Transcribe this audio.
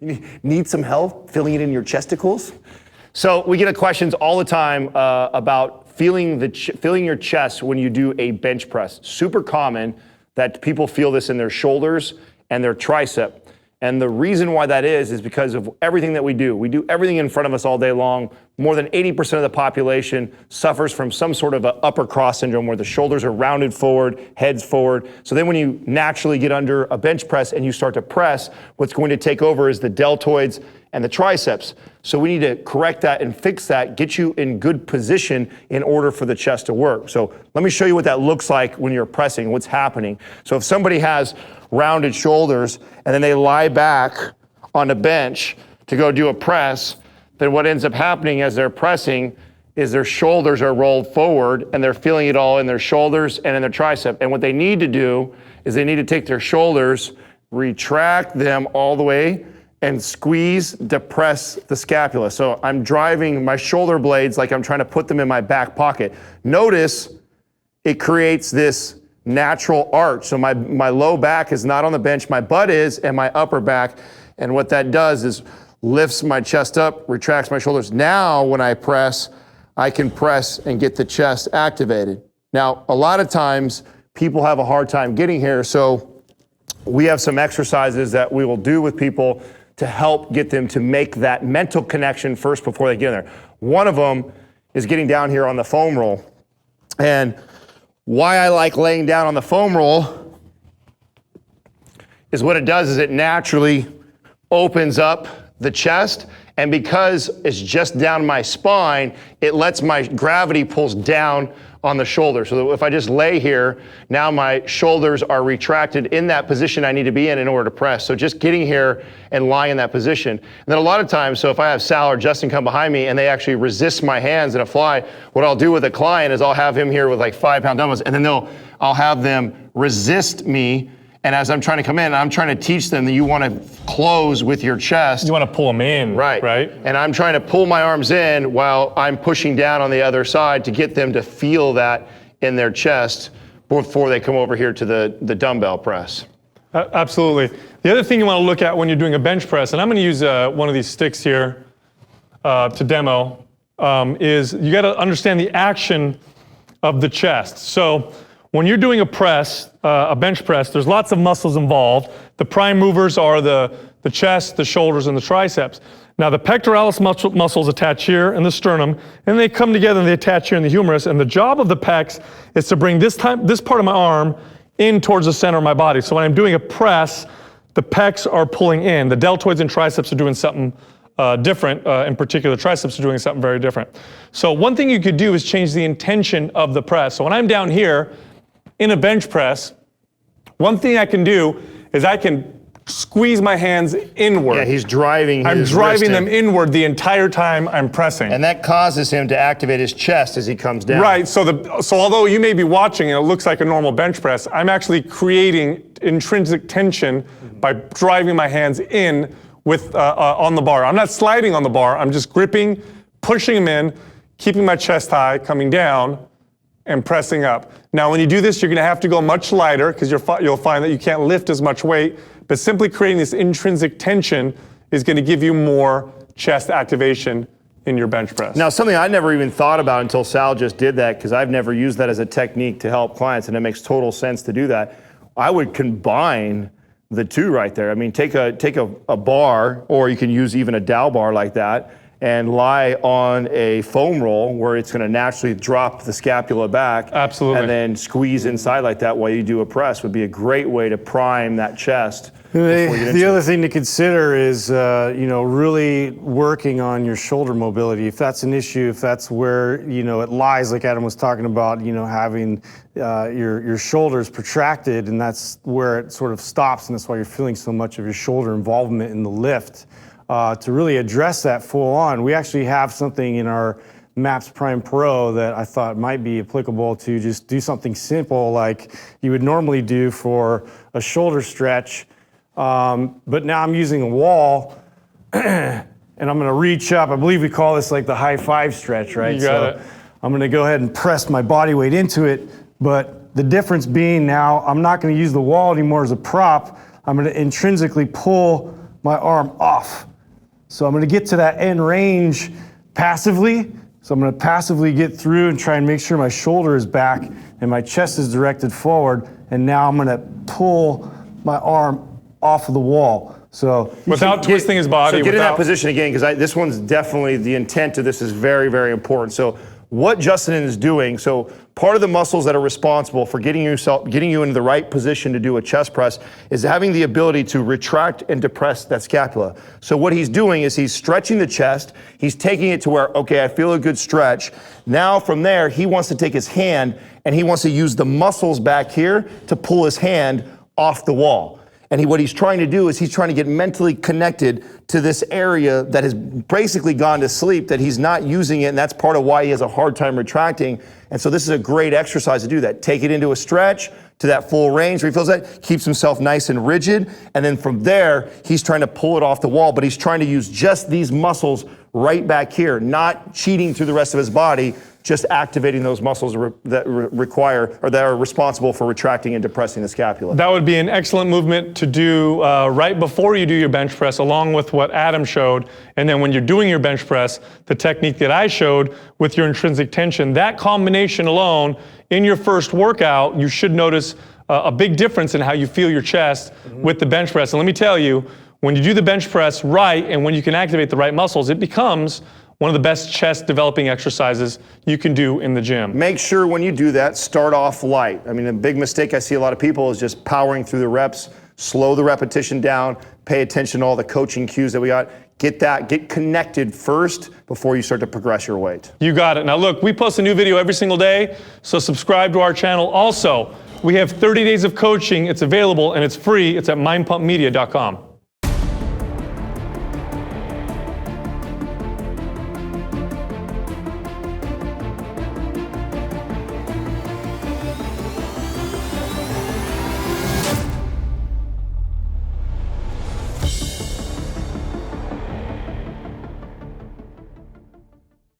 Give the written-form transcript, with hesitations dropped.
Need some help filling it in your chesticles? So we get questions all the time about feeling your chest when you do a bench press. Super common that people feel this in their shoulders and their tricep. And the reason why that is because of everything that we do. We do everything in front of us all day long. More than 80% of the population suffers from some sort of an upper cross syndrome where the shoulders are rounded forward, heads forward. So then when you naturally get under a bench press and you start to press, what's going to take over is the deltoids and the triceps. So we need to correct that and fix that, get you in good position in order for the chest to work. So let me show you what that looks like when you're pressing, what's happening. So if somebody has rounded shoulders and then they lie back on the bench to go do a press, then what ends up happening as they're pressing is their shoulders are rolled forward and they're feeling it all in their shoulders and in their tricep. And what they need to do is they need to take their shoulders, retract them all the way, and squeeze, depress the scapula. So I'm driving my shoulder blades like I'm trying to put them in my back pocket. Notice it creates this natural arch. So my low back is not on the bench, my butt is, and my upper back. And what that does is lifts my chest up, retracts my shoulders. Now when I press, I can press and get the chest activated. Now, a lot of times people have a hard time getting here. So we have some exercises that we will do with people to help get them to make that mental connection first before they get in there. One of them is getting down here on the foam roll. And why I like laying down on the foam roll is what it does is it naturally opens up the chest, and because it's just down my spine, it lets my gravity pulls down on the shoulder. So that if I just lay here, now my shoulders are retracted in that position I need to be in order to press. So just getting here and lying in that position. And then a lot of times, so if I have Sal or Justin come behind me and they actually resist my hands in a fly, what I'll do with a client is I'll have him here with like 5-pound dumbbells, and then I'll have them resist me. And as I'm trying to come in, I'm trying to teach them that you want to close with your chest. You want to pull them in, right? And I'm trying to pull my arms in while I'm pushing down on the other side to get them to feel that in their chest before they come over here to the dumbbell press. Absolutely. The other thing you want to look at when you're doing a bench press, and I'm going to use one of these sticks here to demo, is you got to understand the action of the chest. So when you're doing a press, a bench press, there's lots of muscles involved. The prime movers are the chest, the shoulders, and the triceps. Now the pectoralis muscles attach here in the sternum, and they come together and they attach here in the humerus. And the job of the pecs is to bring this part of my arm in towards the center of my body. So when I'm doing a press, the pecs are pulling in. The deltoids and triceps are doing something different. In particular, triceps are doing something very different. So one thing you could do is change the intention of the press. So when I'm down here in a bench press, one thing I can do is I can squeeze my hands inward. Yeah, he's driving I'm driving them inward the entire time I'm pressing. And that causes him to activate his chest as he comes down. Right, so although you may be watching and it looks like a normal bench press, I'm actually creating intrinsic tension by driving my hands in with on the bar. I'm not sliding on the bar, I'm just gripping, pushing them in, keeping my chest high, coming down, and pressing up. Now when you do this, you're going to have to go much lighter because you'll find that you can't lift as much weight, but simply creating this intrinsic tension is going to give you more chest activation in your bench press. Now something I never even thought about until Sal just did that, because I've never used that as a technique to help clients, and it makes total sense to do that. I would combine the two right there. I mean, take a bar, or you can use even a dowel bar like that, and lie on a foam roll where it's going to naturally drop the scapula back. Absolutely. And then squeeze inside like that while you do a press would be a great way to prime that chest. The other thing to consider is, really working on your shoulder mobility. If that's an issue, if that's where, it lies, like Adam was talking about, having your shoulders protracted, and that's where it sort of stops, and that's why you're feeling so much of your shoulder involvement in the lift. To really address that full on, we actually have something in our MAPS Prime Pro that I thought might be applicable to just do something simple like you would normally do for a shoulder stretch. But now I'm using a wall and I'm gonna reach up. I believe we call this like the high five stretch, right? You got it. I'm gonna go ahead and press my body weight into it, but the difference being now I'm not gonna use the wall anymore as a prop. I'm gonna intrinsically pull my arm off. So I'm gonna get to that end range passively. So I'm gonna passively get through and try and make sure my shoulder is back and my chest is directed forward. And now I'm gonna pull my arm off of the wall. So without twisting his body. So get in that position again, because this one's definitely, the intent of this is very, very important. So what Justin is doing, so part of the muscles that are responsible for getting you into the right position to do a chest press is having the ability to retract and depress that scapula. So what he's doing is he's stretching the chest, he's taking it to where, okay, I feel a good stretch. Now from there, he wants to take his hand and he wants to use the muscles back here to pull his hand off the wall. And what he's trying to do is he's trying to get mentally connected to this area that has basically gone to sleep, that he's not using it, and that's part of why he has a hard time retracting. And so this is a great exercise to do that. Take it into a stretch to that full range where he feels that, keeps himself nice and rigid, and then from there, he's trying to pull it off the wall, but he's trying to use just these muscles right back here, not cheating through the rest of his body, just activating those muscles that require, or that are responsible for retracting and depressing the scapula. That would be an excellent movement to do right before you do your bench press, along with what Adam showed. And then when you're doing your bench press, the technique that I showed with your intrinsic tension, that combination alone, in your first workout, you should notice a big difference in how you feel your chest with the bench press. And let me tell you, when you do the bench press right, and when you can activate the right muscles, it becomes one of the best chest developing exercises you can do in the gym. Make sure when you do that, start off light. I mean, a big mistake I see a lot of people is just powering through the reps, slow the repetition down, pay attention to all the coaching cues that we got. Get connected first before you start to progress your weight. You got it. Now look, we post a new video every single day, so subscribe to our channel. Also, we have 30 days of coaching. It's available and it's free. It's at mindpumpmedia.com.